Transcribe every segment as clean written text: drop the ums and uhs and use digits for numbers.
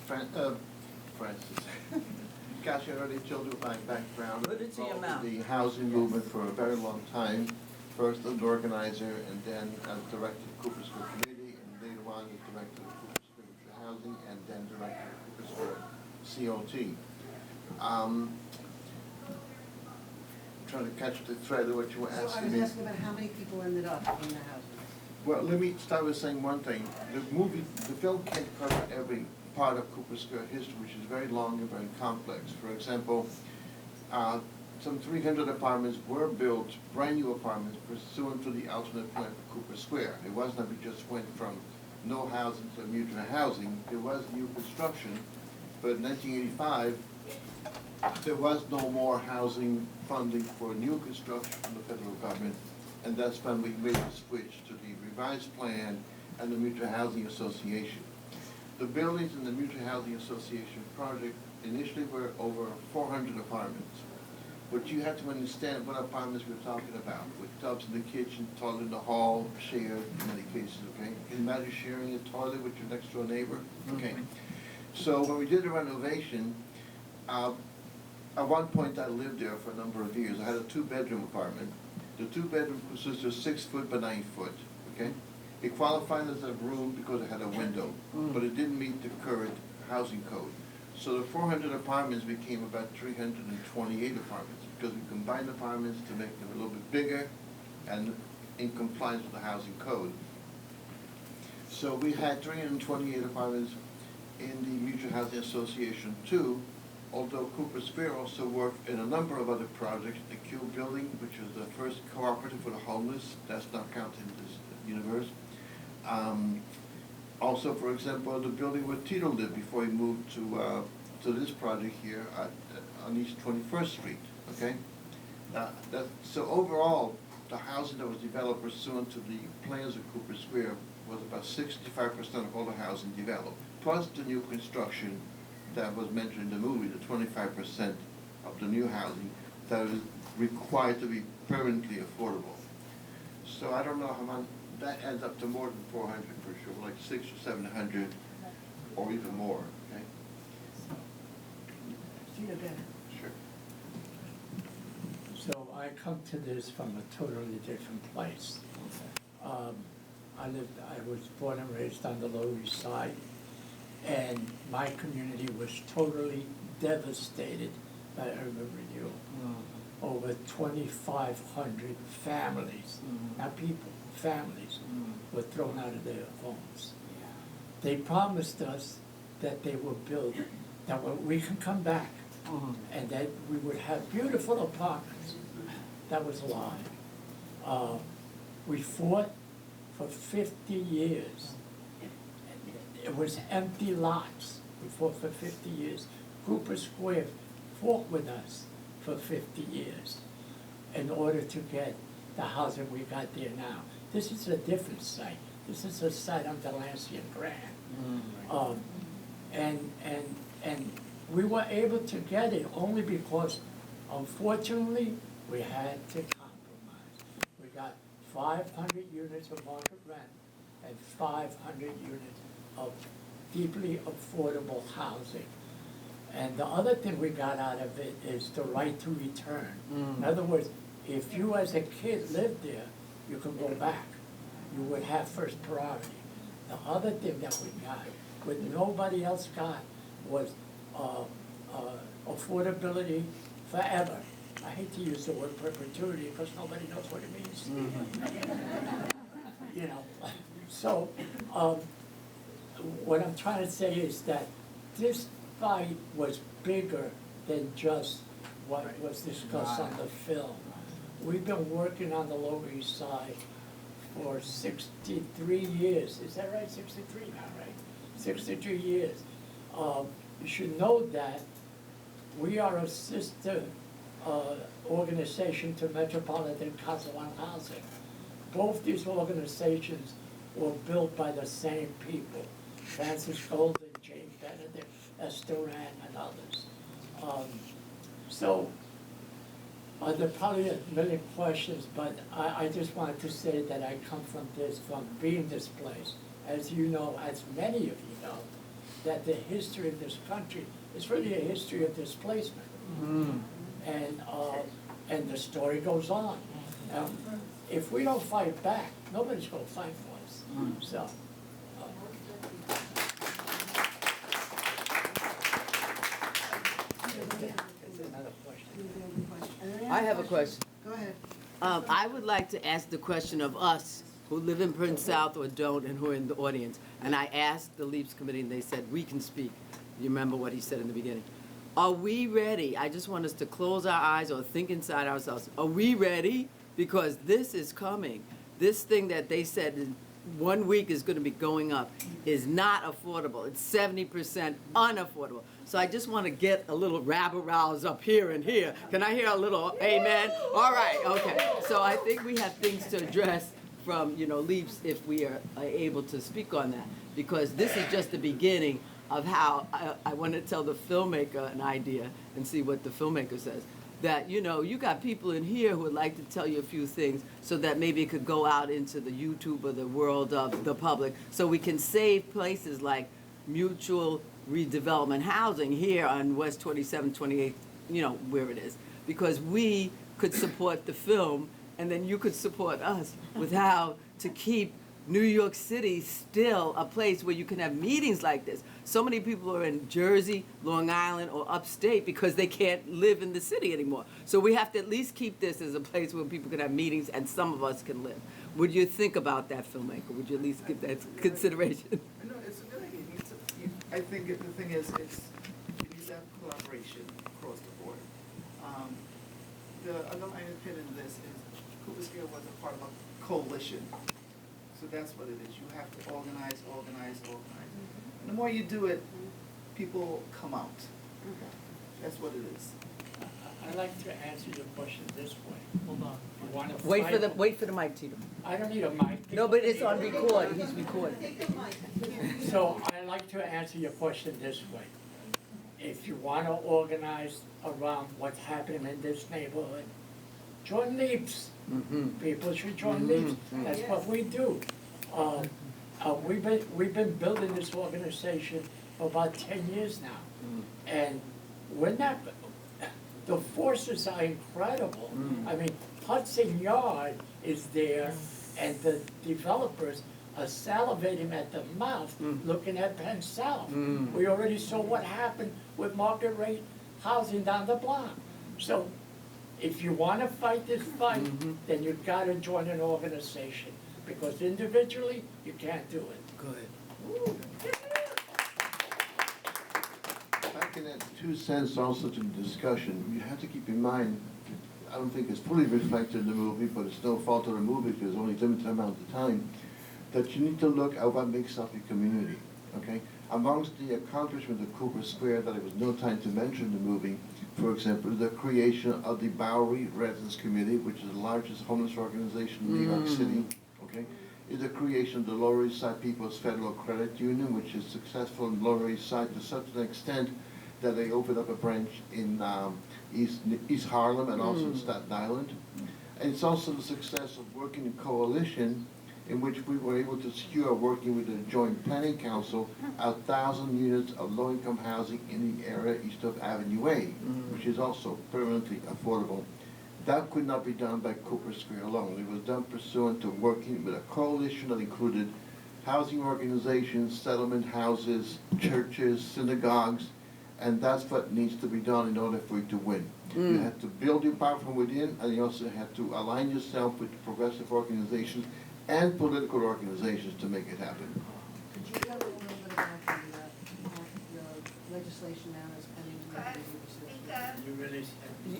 Francis. Gosh, I already told you my background. Put it to your mouth. The housing movement for a very long time. First as an organizer, and then as director of Cooper Square Committee, and later on as director of Cooper Square Housing, and then director of Cooper Square COT. Trying to catch the thread of what you were asking me. So I was asking about how many people ended up in the houses. Well, let me start with saying one thing. The film can't cover every part of Cooper Square history, which is very long and very complex. For example, some 300 apartments were built, brand new apartments, pursuant to the alternate plan for Cooper Square. It wasn't that we just went from no housing to mutual housing. There was new construction, but in 1985, there was no more housing funding for new construction from the federal government, and that's when we made the switch to the revised plan and the Mutual Housing Association. The buildings in the Mutual Housing Association project initially were over 400 apartments. But you have to understand what apartments we're talking about, with tubs in the kitchen, toilet in the hall, shared in many cases, okay? Can you imagine sharing a toilet with your next door neighbor? Okay. So when we did the renovation, at one point I lived there for a number of years. I had a 2-bedroom apartment. The 2-bedroom consisted of 6 foot by 9 foot, okay? It qualified as a room because it had a window, but it didn't meet the current housing code. So the 400 apartments became about 328 apartments because we combined apartments to make them a little bit bigger and in compliance with the housing code. So we had 328 apartments in the Mutual Housing Association too, although Cooper Square also worked in a number of other projects. The Q building, which was the first cooperative for the homeless, that's not counted in this universe. Also, for example, the building where Tito lived before he moved to this project here on East 21st Street, okay? So overall, the housing that was developed pursuant to the plans of Cooper Square was about 65% of all the housing developed, plus the new construction that was mentioned in the movie, the 25% of the new housing that is required to be permanently affordable. So I don't know how much, that adds up to more than 400 for sure, like 600 or 700 or even more, okay? Sure. So I come to this from a totally different place. I was born and raised on the Lower East Side, and my community was totally devastated by urban renewal. Over 2,500 families, not people, families, were thrown out of their homes. They promised us that they would build, that we can come back, and that we would have beautiful apartments. That was a lie. We fought for 50 years. It was empty lots. We fought for 50 years. Cooper Square fought with us for 50 years in order to get the housing we got there now. This is a different site. This is a site on Delancey and Grand. And we were able to get it only because, unfortunately, we had to compromise. We got 500 units of market rent and 500 units of deeply affordable housing. And the other thing we got out of it is the right to return. In other words, if you as a kid lived there, you could go back. You would have first priority. The other thing that we got, what nobody else got, was affordability forever. I hate to use the word perpetuity because nobody knows what it means. You know, so what I'm trying to say is that this fight was bigger than just what was discussed on the film. We've been working on the Lower East Side for 63 years. Is that right? 63 now, right? 63 years. You should know that we are a sister organization to Metropolitan Council on Housing. Both these organizations were built by the same people. Francis Golden, James Benedict, Esther Ann, and others. So there are probably a million questions, but I just wanted to say that I come from being displaced. As you know, as many of you know, that the history of this country is really a history of displacement. And the story goes on. If we don't fight back, nobody's gonna fight for us. So. Another question. I have a question. Go ahead. I would like to ask the question of us who live in Prince South or don't and who are in the audience. And I asked the LEAPS committee and they said, we can speak. You remember what he said in the beginning. Are we ready? I just want us to close our eyes or think inside ourselves. Are we ready? Because this is coming. This thing that they said in 1 week is going to be going up is not affordable. It's 70% unaffordable. So I just want to get a little rabble rouse up here and here. Can I hear a little amen? All right, okay. So I think we have things to address from, LEAPS if we are able to speak on that. Because this is just the beginning of how I want to tell the filmmaker an idea and see what the filmmaker says. That, you got people in here who would like to tell you a few things so that maybe it could go out into the YouTube or the world of the public so we can save places like mutual redevelopment housing here on West 27th, 28th, where it is. Because we could support the film and then you could support us with how to keep New York City still a place where you can have meetings like this. So many people are in Jersey, Long Island, or upstate because they can't live in the city anymore. So we have to at least keep this as a place where people can have meetings and some of us can live. Would you think about that, filmmaker? Would you at least give that consideration? No, it's a good idea. I think the thing is, it needs to have collaboration across the board. The underlying pin in this is Cooper Square was a part of a coalition. So that's what it is. You have to organize. And the more you do it, people come out. That's what it is. I'd like to answer your question this way. Hold on. You wanna Wait for the mic, Tito. I don't need a mic. No, but it's on record. He's recording. So I'd like to answer your question this way. If you want to organize around what's happening in this neighborhood, join LEAPS. People should join LEAPS. That's what we do. We've been building this organization for about 10 years now. And we're not, the forces are incredible. I mean, Hudson Yard is there and the developers are salivating at the mouth looking at Penn South. We already saw what happened with market rate housing down the block. So if you want to fight this fight, then you've got to join an organization because individually you can't do it. Go ahead. I can add 2 cents also to the discussion. You have to keep in mind, I don't think it's fully reflected in the movie, but it's no fault of the movie because there's only a limited amount of time, that you need to look at what makes up your community, okay? Amongst the accomplishments of Cooper Square that there was no time to mention in the movie, for example, the creation of the Bowery Residence Committee, which is the largest homeless organization in New York City, okay? Is the creation of the Lower East Side People's Federal Credit Union, which is successful in Lower East Side to such an extent that they opened up a branch in East Harlem and also in Staten Island. And it's also the success of working in coalition in which we were able to secure, working with the Joint Planning Council, 1,000 units of low-income housing in the area east of Avenue A, which is also permanently affordable. That could not be done by Cooper Square alone. It was done pursuant to working with a coalition that included housing organizations, settlement houses, churches, synagogues, and that's what needs to be done in order for you to win. You have to build your power from within, and you also have to align yourself with progressive organizations and political organizations to make it happen. Could you tell a little bit about the legislation now that's pending? You really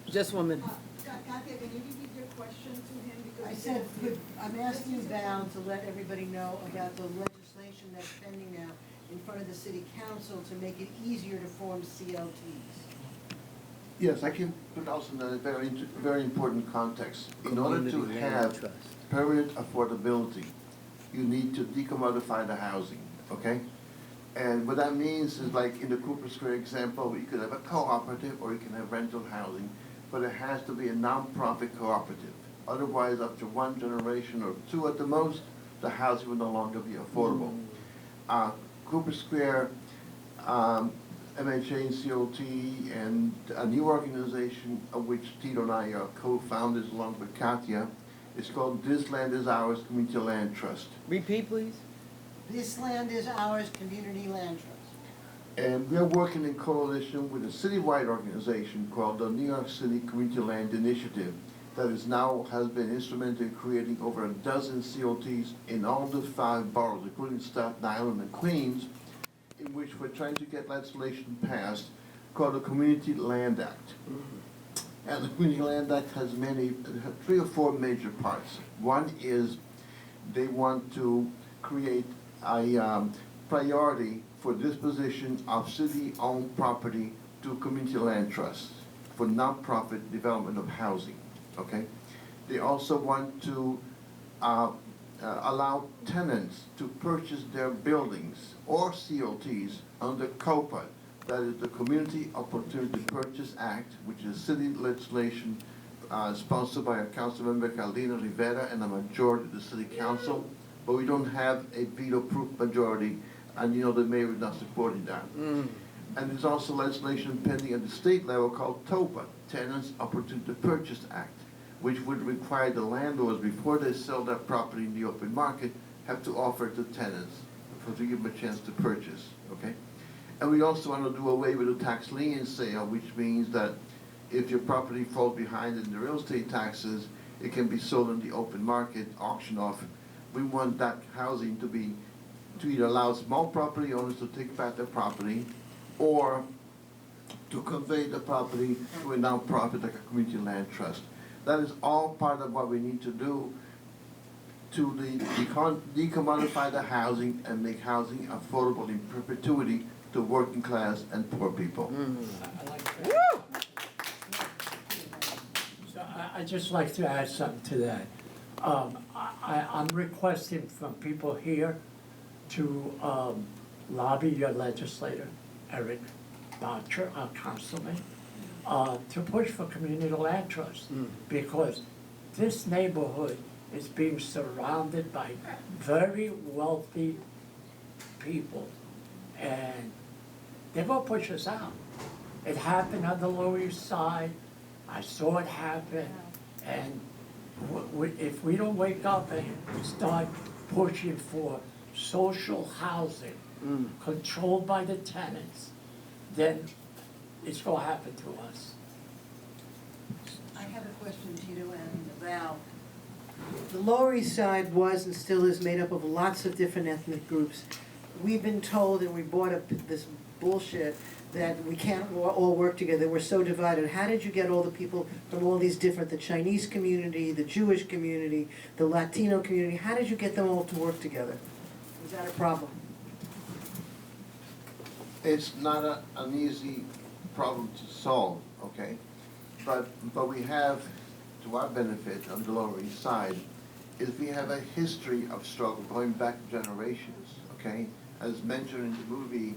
Just 1 minute. Katya, can you repeat your question to him? Because I said, I'm asking you, Val, to let everybody know about the legislation that's pending now in front of the city council to make it easier to form CLTs. Yes, I can put also in a very important context. In order to have permanent affordability, you need to decommodify the housing, okay? And what that means is, like in the Cooper Square example, you could have a cooperative or you can have rental housing, but it has to be a non-profit cooperative. Otherwise, after 1 generation or 2 at the most, the housing will no longer be affordable. Cooper Square MHA and COT and a new organization of which Tito and I are co-founders along with Katya. It's called This Land Is Ours Community Land Trust. Repeat, please. This land is ours, Community Land Trust. And we're working in coalition with a citywide organization called the New York City Community Land Initiative that is now has been instrumental in creating over a dozen COTs in all the 5 boroughs, including Staten Island and Queens, in which we're trying to get legislation passed called the Community Land Act. And the Community Land Act has 3 or 4 major parts. One is they want to create a priority for disposition of city-owned property to community land trusts for nonprofit development of housing, okay? They also want to allow tenants to purchase their buildings or COTs under COPA, that is the Community Opportunity Purchase Act, which is city legislation sponsored by our council member Carlina Rivera and a majority of the city council, but we don't have a veto-proof majority, and you know the mayor is not supporting that. And there's also legislation pending at the state level called TOPA, Tenants Opportunity to Purchase Act, which would require the landlords, before they sell that property in the open market, have to offer it to tenants to give them a chance to purchase, okay? And we also want to do away with the tax lien sale, which means that if your property falls behind in the real estate taxes, it can be sold in the open market, auction off. We want that housing to either allow small property owners to take back their property or to convey the property to a nonprofit like a community land trust. That is all part of what we need to do to decommodify the housing and make housing affordable in perpetuity to working class and poor people. I like that. So I just like to add something to that. I'm requesting from people here to lobby your legislator, Eric Boucher, our councilman, to push for community land trust, because this neighborhood is being surrounded by very wealthy people, and they're gonna push us out. It happened on the Lower East Side. I saw it happen, and if we don't wake up and start pushing for social housing controlled by the tenants, then it's gonna happen to us. I have a question, Tito and Val. The Lower East Side was and still is made up of lots of different ethnic groups. We've been told, and we brought up this bullshit, that we can't all work together, we're so divided. How did you get all the people from all these different, the Chinese community, the Jewish community, the Latino community, how did you get them all to work together? Was that a problem? It's not an easy problem to solve, okay? But we have, to our benefit on the Lower East Side, is we have a history of struggle going back generations, okay? As mentioned in the movie,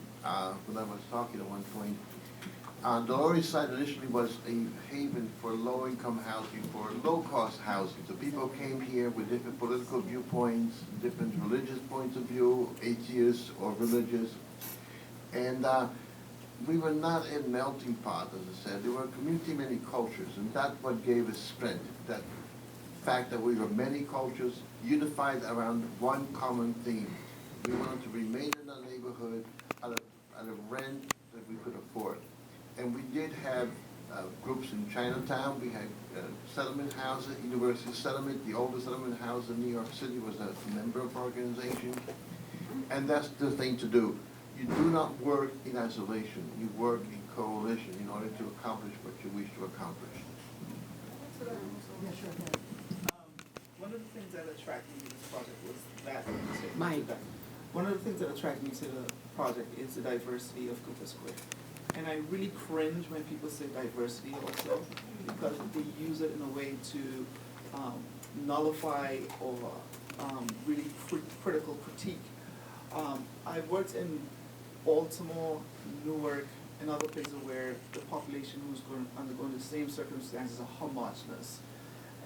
when I was talking at one point, the Lower East Side initially was a haven for low-income housing, for low-cost housing. So people came here with different political viewpoints, different religious points of view, atheists or religious. And we were not a melting pot, as I said. There were a community, many cultures, and that's what gave us strength. That fact that we were many cultures unified around one common theme. We wanted to remain in the neighborhood at a rent that we could afford. And we did have groups in Chinatown. We had settlement houses, University Settlement. The oldest settlement house in New York City was a member of our organization. And that's the thing to do. You do not work in isolation. You work in coalition in order to accomplish what you wish to accomplish. Yeah, sure. One of the things that attracted me to this project was that. Mike. One of the things that attracted me to the project is the diversity of Cooper Square. And I really cringe when people say diversity also, because they use it in a way to nullify or really critical critique. I've worked in Baltimore, Newark, and other places where the population who's undergoing the same circumstances are homogenous,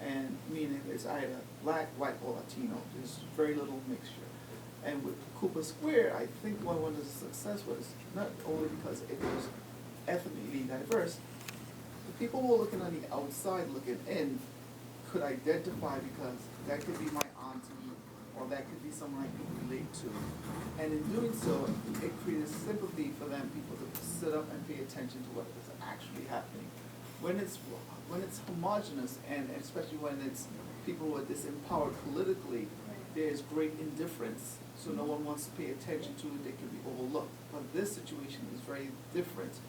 and meaning it's either black, white, or Latino. There's very little mixture. And with Cooper Square, I think one of the success was not only because it was ethnically diverse, the people who were looking on the outside looking in could identify, because that could be my auntie, or that could be someone I can relate to. And in doing so, it created sympathy for them, people to sit up and pay attention to what is actually happening. When it's homogenous, and especially when it's people who are disempowered politically, there's great indifference, so no one wants to pay attention to it, they can be overlooked. But this situation is very different.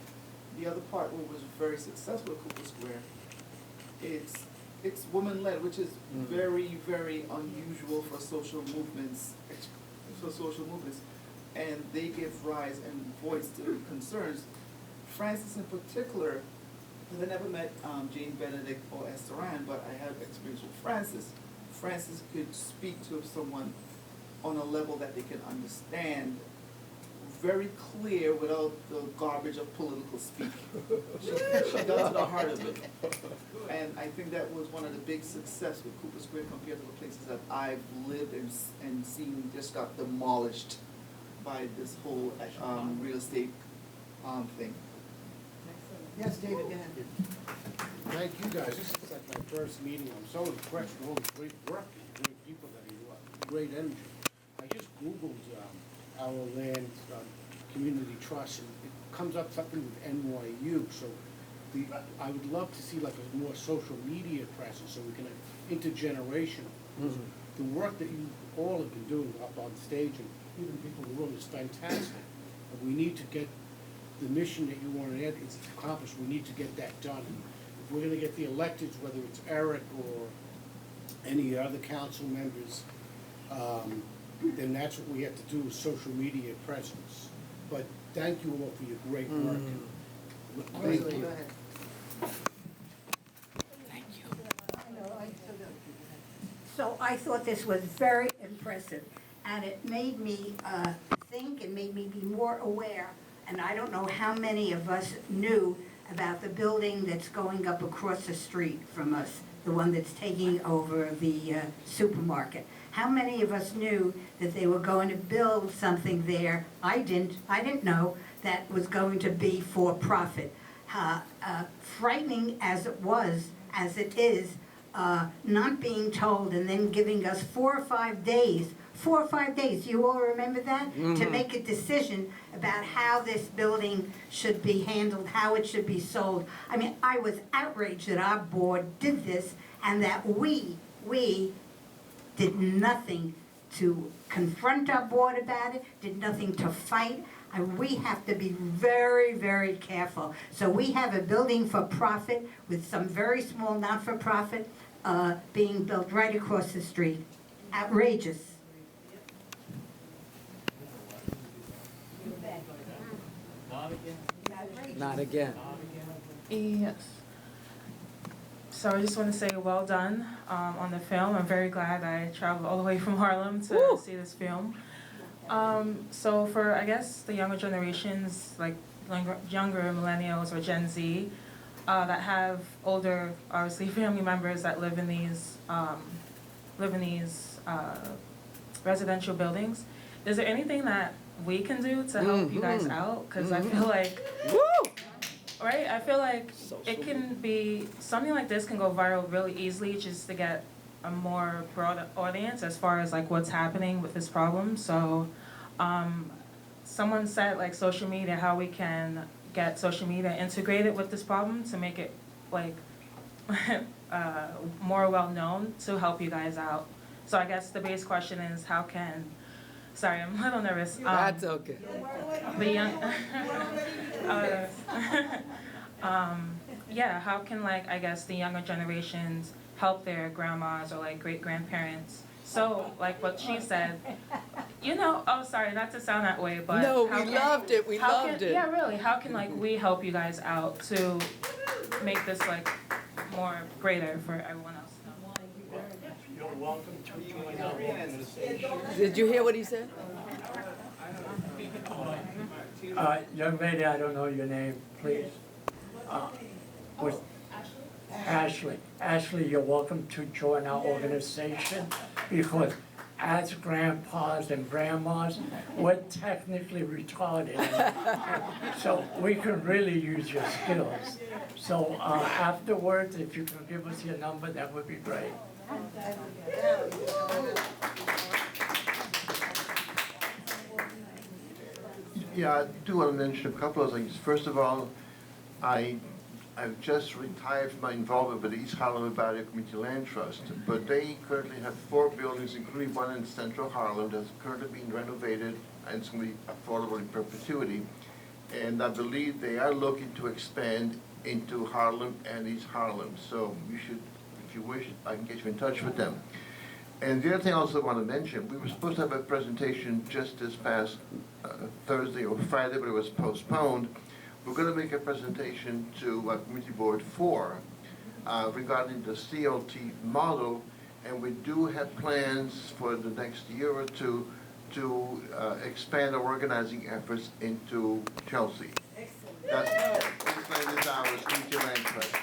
The other part what was very successful at Cooper Square, it's woman-led, which is very, very unusual for social movements, and they give rise and voice to concerns. Francis in particular, because I never met Jane Benedict or Esther Ann, but I have experience with Francis. Francis could speak to someone on a level that they can understand, very clear without the garbage of political speak. She got to the heart of it. And I think that was one of the big success with Cooper Square compared to the places that I've lived and seen just got demolished by this whole real estate thing. Yes, David, go ahead. Thank you, guys. This is like my first meeting. I'm so impressed with all the great work and great people that you are, great energy. I just Googled our land community trust, and it comes up something with NYU. So I would love to see like a more social media presence, so we can intergenerational. The work that you all have been doing up on stage and even people in the room is fantastic. But we need to get the mission that you want to add is accomplished. We need to get that done. If we're going to get the electeds, whether it's Eric or any other council members, then that's what we have to do, is social media presence. But thank you all for your great work. Thank Rosalie, you. go ahead. So I thought this was very impressive, and it made me think and made me be more aware. And I don't know how many of us knew about the building that's going up across the street from us, the one that's taking over the supermarket. How many of us knew that they were going to build something there? I didn't know that was going to be for profit. Frightening as it is, not being told and then giving us 4 or 5 days, you all remember that? To make a decision about how this building should be handled, how it should be sold. I mean, I was outraged that our board did this and that we did nothing to confront our board about it, did nothing to fight. We have to be very, very careful. So we have a building for profit with some very small not-for-profit being built right across the street. Outrageous. Not again. Yes. So I just want to say well done on the film. I'm very glad I traveled all the way from Harlem to see this film. So for, I guess, the younger generations, like younger millennials or Gen Z, that have older, obviously, family members that live in these residential buildings, is there anything that we can do to help you guys out? Because I feel like, right? I feel like it can be, something like this can go viral really easily just to get a more broad audience as far as like what's happening with this problem. So someone said like social media, how we can get social media integrated with this problem to make it like more well known to help you guys out. So I guess the base question is how can, sorry, I'm a little nervous. That's okay. The young, yeah, how can like, I guess the younger generations help their grandmas or like great grandparents? So like what she said, you know, oh sorry, not to sound that way, but No, we loved it, we loved it. Yeah, really, how can like we help you guys out to make this like more greater for everyone else? You're welcome to join our organization. Did you hear what he said? Young lady, I don't know your name, please. Ashley. Ashley, you're welcome to join our organization because as grandpas and grandmas, we're technically retarded. So we can really use your skills. So afterwards, if you can give us your number, that would be great. Yeah, I do want to mention a couple of things. First of all, I've just retired from my involvement with the East Harlem Barrio Community Land Trust, but they currently have 4 buildings, including one in central Harlem that's currently being renovated and it's going to be affordable in perpetuity. And I believe they are looking to expand into Harlem and East Harlem. So you should, if you wish, I can get you in touch with them. And the other thing I also want to mention, we were supposed to have a presentation just this past Thursday or Friday, but it was postponed. We're going to make a presentation to Community Board 4 regarding the CLT model, and we do have plans for the next year or two to expand our organizing efforts into Chelsea. That's this is our community land trust.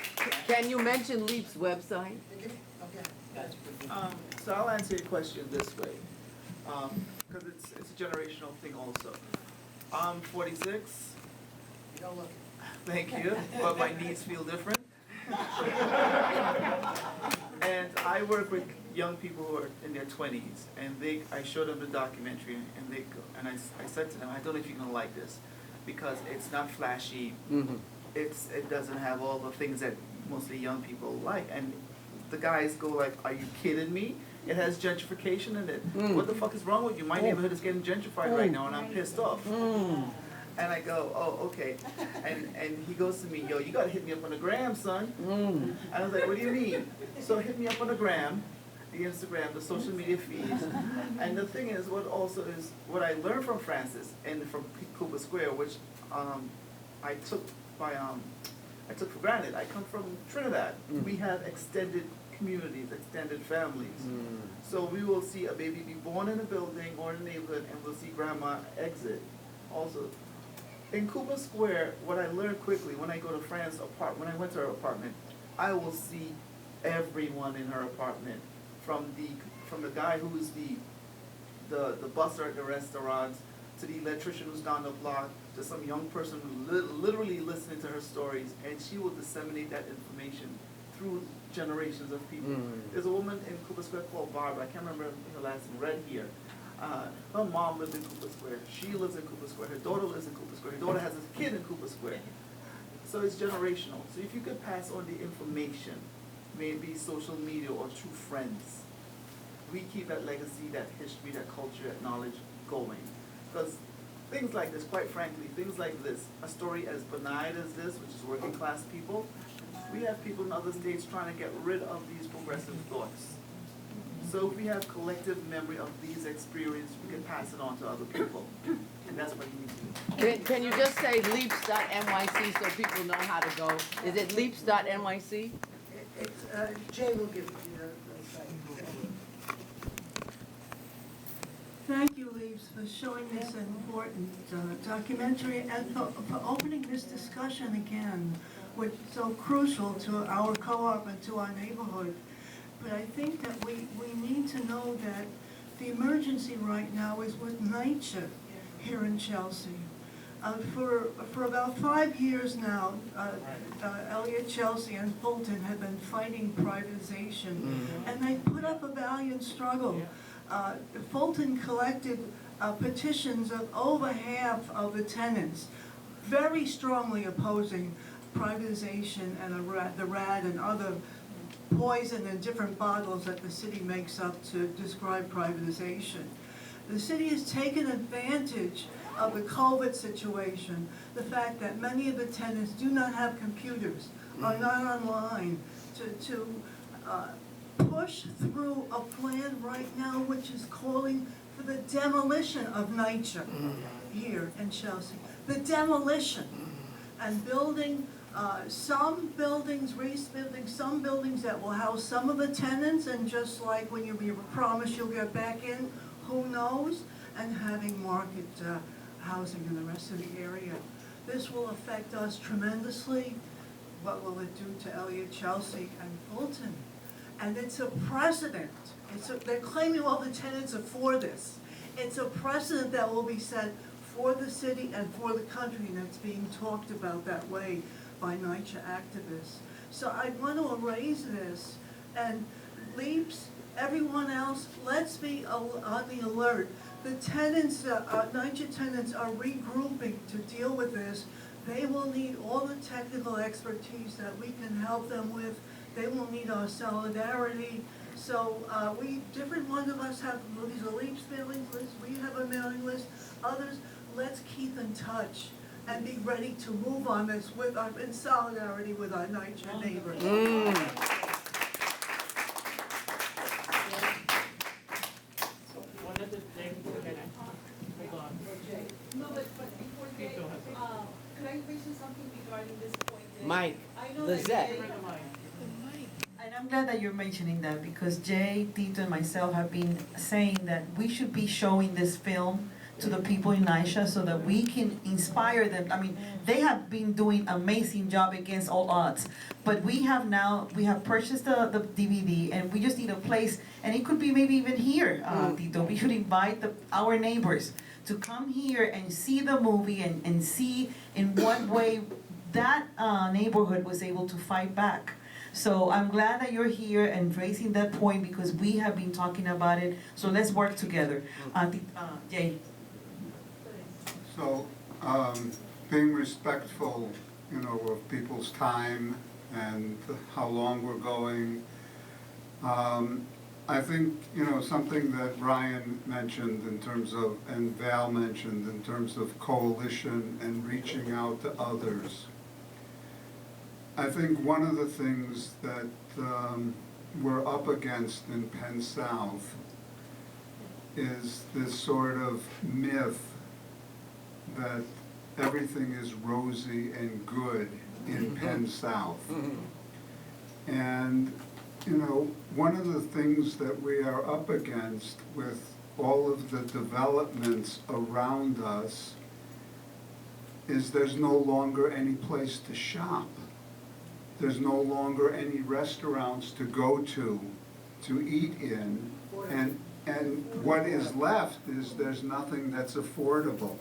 Can you mention LEAP's website? So I'll answer your question this way, because it's a generational thing also. I'm 46. You don't look. Thank you, but my needs feel different. And I work with young people who are in their 20s, and I showed them the documentary, and I said to them, I don't know if you're gonna like this, because it's not flashy. Mm-hmm. It doesn't have all the things that mostly young people like, and the guys go like, are you kidding me? It has gentrification in it. What the fuck is wrong with you? My neighborhood is getting gentrified right now, and I'm pissed off. And I go, oh, okay. And he goes to me, yo, you gotta hit me up on the gram, son. And I was like, what do you mean? So hit me up on the gram, the Instagram, the social media feeds. And the thing is, what I learned from Francis and from Cooper Square, which I took for granted. I come from Trinidad. We have extended communities, extended families. So we will see a baby be born in a building or in a neighborhood, and we'll see grandma exit. Also, in Cooper Square, what I learned quickly when I go to Fran's apartment, when I went to her apartment, I will see everyone in her apartment, from the guy who's the busser at the restaurants, to the electrician who's down the block, to some young person who literally listening to her stories, and she will disseminate that information through generations of people. There's a woman in Cooper Square called Barbara, I can't remember her last name, red hair. Her mom lives in Cooper Square, she lives in Cooper Square, her daughter lives in Cooper Square, her daughter has a kid in Cooper Square. So it's generational. So if you could pass on the information, maybe social media or through friends, we keep that legacy, that history, that culture, that knowledge going. Because things like this, quite frankly, things like this, a story as benign as this, which is working class people, we have people in other states trying to get rid of these progressive thoughts. So if we have collective memory of these experiences, we can pass it on to other people. And that's what you need to do. Can you just say leaps.nyc so people know how to go? Is it leaps.nyc? Jay will give you the site. Thank you, Leaps, for showing this important documentary and for opening this discussion again, which is so crucial to our co-op and to our neighborhood. But I think that we need to know that the emergency right now is with NYCHA here in Chelsea. For about 5 years now, Elliott, Chelsea, and Fulton have been fighting privatization, and they put up a valiant struggle. Fulton collected petitions of over half of the tenants, very strongly opposing privatization and the RAD and other poison in different bottles that the city makes up to describe privatization. The city has taken advantage of the COVID situation, the fact that many of the tenants do not have computers, are not online, to push through a plan right now which is calling for the demolition of NYCHA here in Chelsea. The demolition and building some buildings, rebuilding some buildings that will house some of the tenants, and just like when you promise you'll get back in, who knows, and having market housing in the rest of the area. This will affect us tremendously. What will it do to Elliott, Chelsea, and Fulton? And it's a precedent So they're claiming all the tenants are for this. It's a precedent that will be set for the city and for the country, and it's being talked about that way by NYCHA activists. So I want to erase this, and LEAPS, everyone else, let's be on the alert. The tenants, NYCHA tenants are regrouping to deal with this. They will need all the technical expertise that we can help them with. They will need our solidarity. So different ones of us have, these are LEAPS mailing lists, we have a mailing list, others, let's keep in touch and be ready to move on this in solidarity with our NYCHA neighbors. One of the things, hold on. No, but before Jay, could I mention something regarding this point? Mike, I know that Lizette. Jay- And I'm glad that you're mentioning that, because Jay, Tito, and myself have been saying that we should be showing this film to the people in NYCHA so that we can inspire them. I mean, they have been doing an amazing job against all odds. But we have purchased the DVD, and we just need a place, and it could be maybe even here, Tito. We should invite our neighbors to come here and see the movie and see in what way that neighborhood was able to fight back. So I'm glad that you're here and raising that point, because we have been talking about it. So let's work together. Jay. So, being respectful, of people's time and how long we're going, I think, something that Ryan mentioned in terms of, and Val mentioned in terms of coalition and reaching out to others. I think one of the things that we're up against in Penn South is this sort of myth that everything is rosy and good in Penn South. And, one of the things that we are up against with all of the developments around us is there's no longer any place to shop. There's no longer any restaurants to go to eat in, and what is left is there's nothing that's affordable.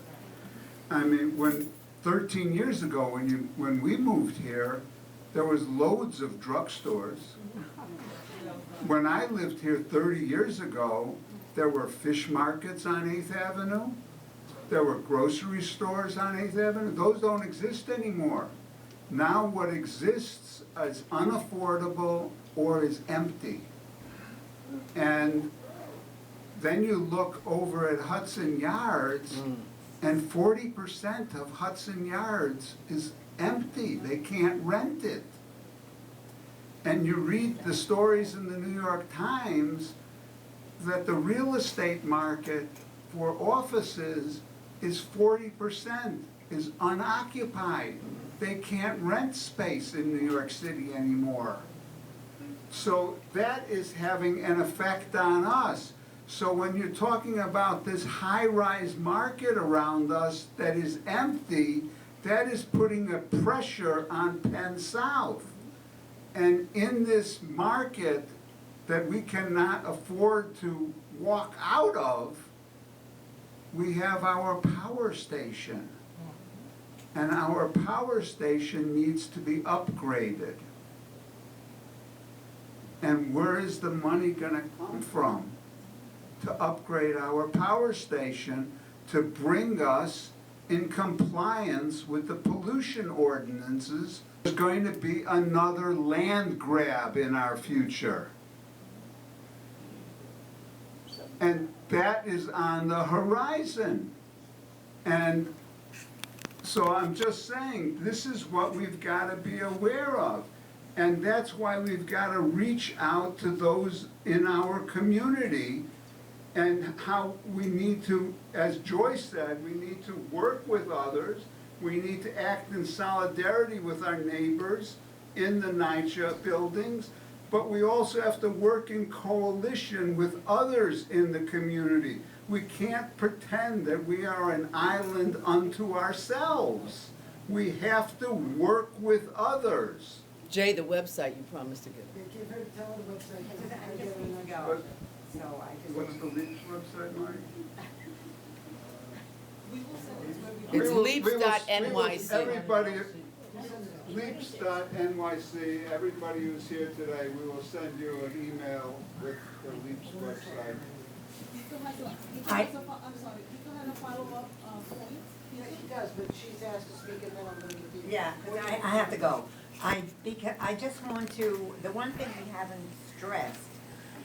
I mean, 13 years ago, when we moved here, there was loads of drugstores. When I lived here 30 years ago, there were fish markets on 8th Avenue. There were grocery stores on 8th Avenue. Those don't exist anymore. Now what exists is unaffordable or is empty. And then you look over at Hudson Yards, and 40% of Hudson Yards is empty. They can't rent it. And you read the stories in the New York Times that the real estate market for offices is 40% is unoccupied. They can't rent space in New York City anymore. So that is having an effect on us. So when you're talking about this high-rise market around us that is empty, that is putting a pressure on Penn South. And in this market that we cannot afford to walk out of, we have our power station. And our power station needs to be upgraded. And where is the money going to come from to upgrade our power station to bring us in compliance with the pollution ordinances? There's going to be another land grab in our future. And that is on the horizon. And so I'm just saying, this is what we've got to be aware of. And that's why we've got to reach out to those in our community, and how we need to, as Joyce said, we need to work with others. We need to act in solidarity with our neighbors in the NYCHA buildings, but we also have to work in coalition with others in the community. We can't pretend that we are an island unto ourselves. We have to work with others. Jay, the website you promised to give. Give her, tell her the website. so I can. What's the LEAPS website, Mike? It's We will- leaps.nyc. Everybody, leaps.nyc, everybody who's here today, we will send you an email with the LEAPS website. I'm sorry, he still had a follow-up, point. Yeah, she does, but she's asked to speak and then I'm gonna give you. Yeah, 'cause I have to go. I just want to, the one thing we haven't stressed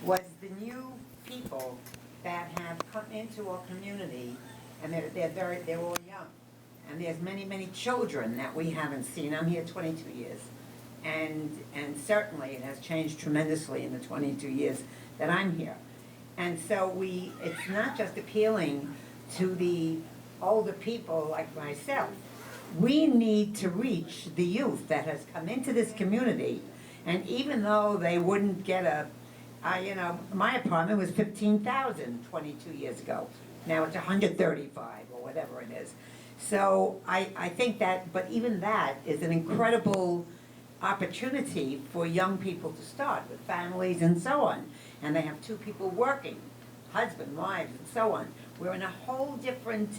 was the new people that have come into our community, and they're all young. And there's many children that we haven't seen. I'm here 22 years. And certainly it has changed tremendously in the 22 years that I'm here. And so it's not just appealing to the older people like myself. We need to reach the youth that has come into this community, and even though they wouldn't get my apartment was 15,000 22 years ago. Now it's 135 or whatever it is. So I think that, but even that is an incredible opportunity for young people to start with families and so on. And they have two people working, husband, wives, and so on. We're in a whole different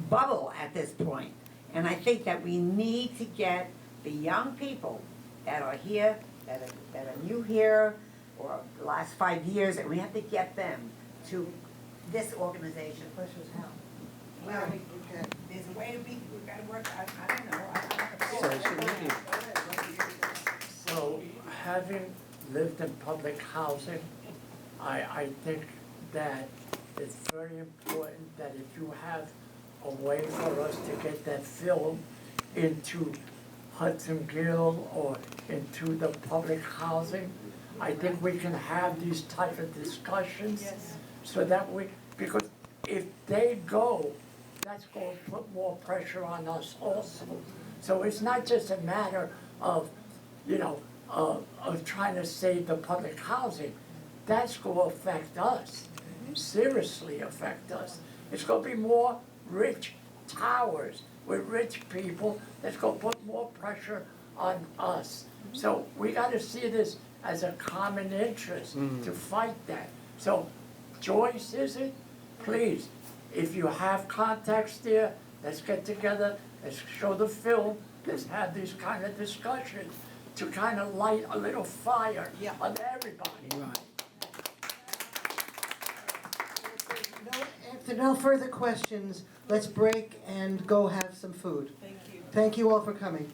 bubble at this point. And I think that we need to get the young people that are here, that are new here, or the last 5 years, and we have to get them to this organization. The question is how? Well, there's a way to be, we've got to work, I don't know. So, having lived in public housing, I think that it's very important that if you have a way for us to get that film into Hudson Gill or into the public housing, I think we can have these type of discussions. Yes. So that because if they go, that's going to put more pressure on us also. So it's not just a matter of, of trying to save the public housing. That's going to affect us, seriously affect us. It's going to be more rich towers with rich people that's going to put more pressure on us. So we got to see this as a common interest to fight that. So Joyce, is it? Please, if you have contacts there, let's get together, let's show the film, let's have these kind of discussions to kind of light a little fire on everybody. Right. After no further questions, let's break and go have some food. Thank you. Thank you all for coming.